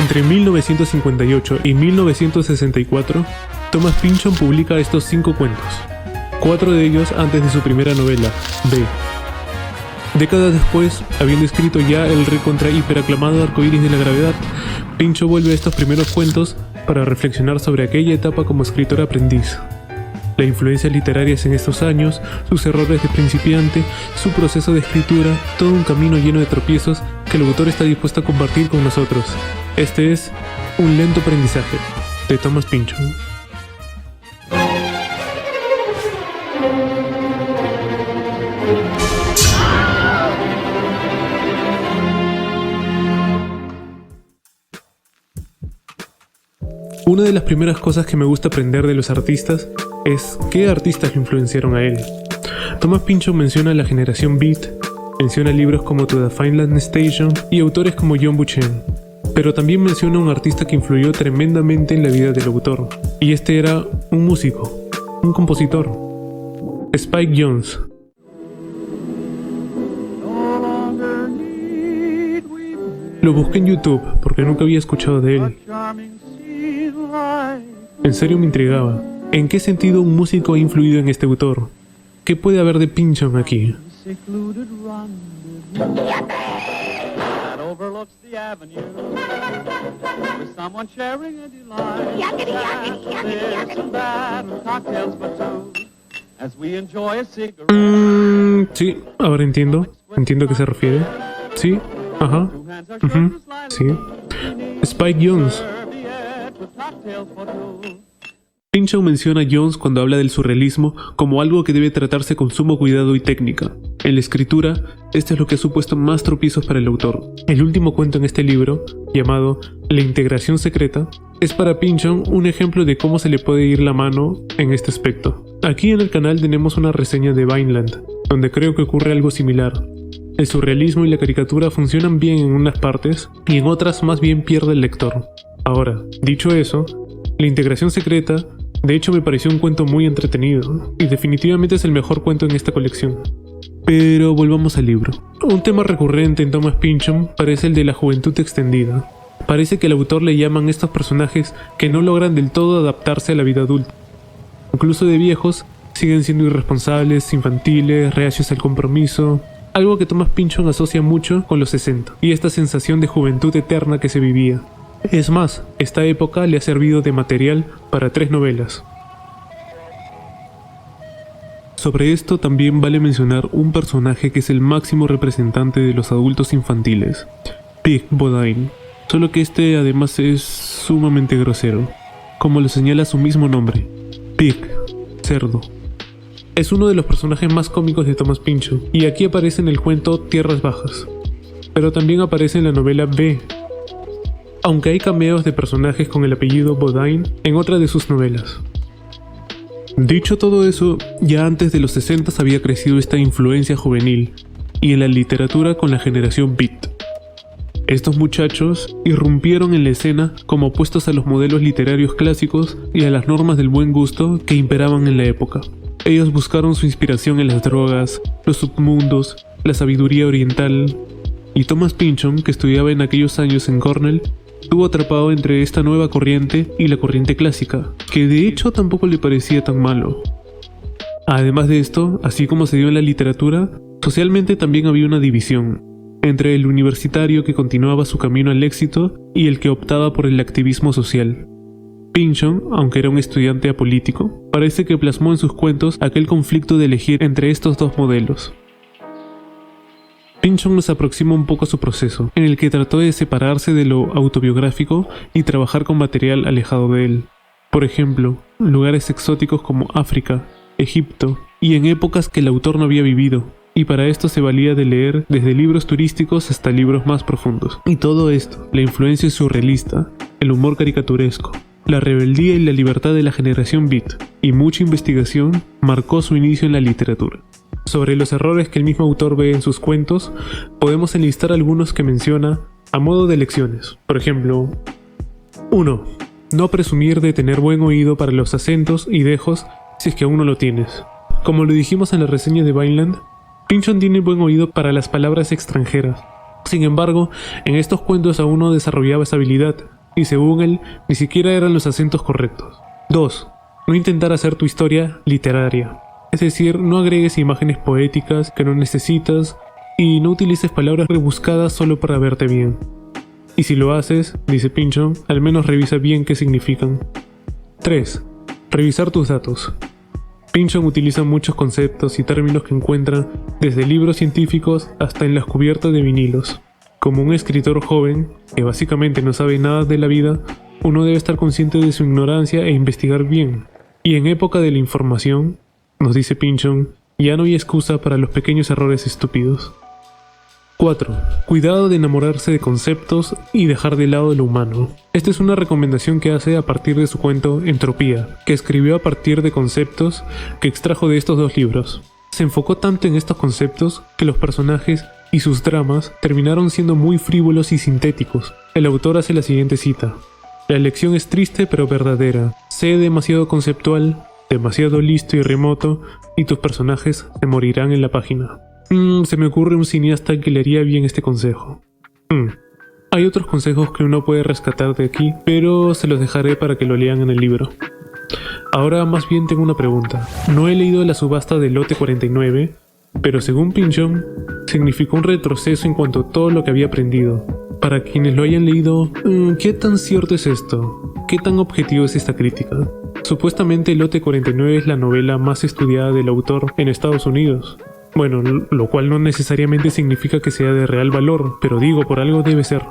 Entre 1958 y 1964, Thomas Pynchon publica estos 5 cuentos, 4 de ellos antes de su primera novela, B. Décadas después, habiendo escrito ya el recontra hiperaclamado Arcoíris de la Gravedad, Pynchon vuelve a estos primeros cuentos para reflexionar sobre aquella etapa como escritor aprendiz. Las influencias literarias en estos años, sus errores de principiante, su proceso de escritura, todo un camino lleno de tropiezos que el autor está dispuesto a compartir con nosotros. Este es Un lento aprendizaje, de Thomas Pynchon. Una de las primeras cosas que me gusta aprender de los artistas es qué artistas lo influenciaron a él. Thomas Pynchon menciona a la generación Beat, menciona libros como To the Finland Station y autores como John Buchan, pero también menciona a un artista que influyó tremendamente en la vida del autor, y este era un músico, un compositor, Spike Jonze. Lo busqué en YouTube porque nunca había escuchado de él. En serio me intrigaba. ¿En qué sentido un músico ha influido en este autor? ¿Qué puede haber de Pynchon aquí? Sí, ahora entiendo. Entiendo a qué se refiere. Sí, ajá. Sí. Spike Jonze. Pynchon menciona a Jonze cuando habla del surrealismo como algo que debe tratarse con sumo cuidado y técnica. En la escritura, esto es lo que ha supuesto más tropiezos para el autor. El último cuento en este libro, llamado La integración secreta, es para Pynchon un ejemplo de cómo se le puede ir la mano en este aspecto. Aquí en el canal tenemos una reseña de Vineland, donde creo que ocurre algo similar. El surrealismo y la caricatura funcionan bien en unas partes y en otras más bien pierde el lector. Ahora, dicho eso, La integración secreta, de hecho me pareció un cuento muy entretenido, y definitivamente es el mejor cuento en esta colección. Pero volvamos al libro. Un tema recurrente en Thomas Pynchon parece el de la juventud extendida. Parece que al autor le llaman estos personajes que no logran del todo adaptarse a la vida adulta. Incluso de viejos, siguen siendo irresponsables, infantiles, reacios al compromiso, algo que Thomas Pynchon asocia mucho con los 60, y esta sensación de juventud eterna que se vivía. Es más, esta época le ha servido de material para 3 novelas. Sobre esto también vale mencionar un personaje que es el máximo representante de los adultos infantiles, Pig Bodine, solo que este además es sumamente grosero, como lo señala su mismo nombre, Pig, cerdo. Es uno de los personajes más cómicos de Thomas Pynchon, y aquí aparece en el cuento Tierras Bajas, pero también aparece en la novela B, aunque hay cameos de personajes con el apellido Bodine en otra de sus novelas. Dicho todo eso, ya antes de los 60 había crecido esta influencia juvenil, y en la literatura con la generación Beat. Estos muchachos irrumpieron en la escena como opuestos a los modelos literarios clásicos y a las normas del buen gusto que imperaban en la época. Ellos buscaron su inspiración en las drogas, los submundos, la sabiduría oriental, y Thomas Pynchon, que estudiaba en aquellos años en Cornell, estuvo atrapado entre esta nueva corriente y la corriente clásica, que de hecho tampoco le parecía tan malo. Además de esto, así como se dio en la literatura, socialmente también había una división entre el universitario que continuaba su camino al éxito y el que optaba por el activismo social. Pynchon, aunque era un estudiante apolítico, parece que plasmó en sus cuentos aquel conflicto de elegir entre estos dos modelos. Pynchon nos aproxima un poco a su proceso, en el que trató de separarse de lo autobiográfico y trabajar con material alejado de él. Por ejemplo, lugares exóticos como África, Egipto, y en épocas que el autor no había vivido, y para esto se valía de leer desde libros turísticos hasta libros más profundos. Y todo esto, la influencia surrealista, el humor caricaturesco, la rebeldía y la libertad de la generación Beat, y mucha investigación, marcó su inicio en la literatura. Sobre los errores que el mismo autor ve en sus cuentos, podemos enlistar algunos que menciona a modo de lecciones. Por ejemplo, 1. No presumir de tener buen oído para los acentos y dejos si es que aún no lo tienes. Como lo dijimos en la reseña de Vineland, Pynchon tiene buen oído para las palabras extranjeras. Sin embargo, en estos cuentos aún no desarrollaba esa habilidad, y según él, ni siquiera eran los acentos correctos. 2. No intentar hacer tu historia literaria. Es decir, no agregues imágenes poéticas que no necesitas y no utilices palabras rebuscadas solo para verte bien. Y si lo haces, dice Pynchon, al menos revisa bien qué significan. 3. Revisar tus datos. Pynchon utiliza muchos conceptos y términos que encuentra desde libros científicos hasta en las cubiertas de vinilos. Como un escritor joven, que básicamente no sabe nada de la vida, uno debe estar consciente de su ignorancia e investigar bien. Y en época de la información, nos dice Pynchon, ya no hay excusa para los pequeños errores estúpidos. 4. Cuidado de enamorarse de conceptos y dejar de lado lo humano. Esta es una recomendación que hace a partir de su cuento Entropía, que escribió a partir de conceptos que extrajo de estos dos libros. Se enfocó tanto en estos conceptos que los personajes y sus dramas terminaron siendo muy frívolos y sintéticos. El autor hace la siguiente cita: la lección es triste pero verdadera. Sé demasiado conceptual, demasiado listo y remoto, y tus personajes se morirán en la página. Se me ocurre un cineasta que le haría bien este consejo. Hay otros consejos que uno puede rescatar de aquí, pero se los dejaré para que lo lean en el libro. Ahora más bien tengo una pregunta. No he leído la subasta del lote 49, pero según Pynchon, significó un retroceso en cuanto a todo lo que había aprendido. Para quienes lo hayan leído, ¿qué tan cierto es esto? ¿Qué tan objetivo es esta crítica? Supuestamente el lote 49 es la novela más estudiada del autor en Estados Unidos. Bueno, lo cual no necesariamente significa que sea de real valor, pero digo, por algo debe ser.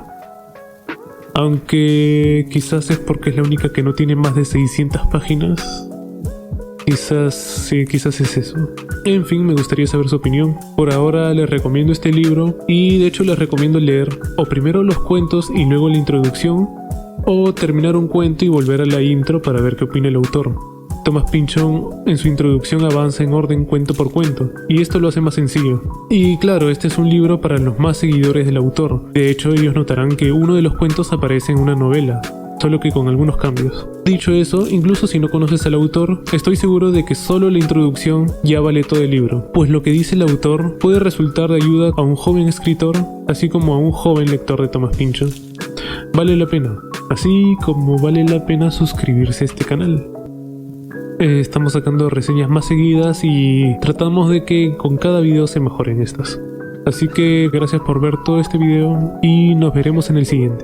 Aunque quizás es porque es la única que no tiene más de 600 páginas. Quizás es eso. En fin, me gustaría saber su opinión. Por ahora les recomiendo este libro y de hecho les recomiendo leer o primero los cuentos y luego la introducción, o terminar un cuento y volver a la intro para ver qué opina el autor. Thomas Pynchon en su introducción avanza en orden cuento por cuento, y esto lo hace más sencillo. Y claro, este es un libro para los más seguidores del autor. De hecho, ellos notarán que uno de los cuentos aparece en una novela, solo que con algunos cambios. Dicho eso, incluso si no conoces al autor, estoy seguro de que solo la introducción ya vale todo el libro, pues lo que dice el autor puede resultar de ayuda a un joven escritor, así como a un joven lector de Thomas Pynchon. Vale la pena, así como vale la pena suscribirse a este canal. Estamos sacando reseñas más seguidas y tratamos de que con cada video se mejoren estas. Así que gracias por ver todo este video y nos veremos en el siguiente.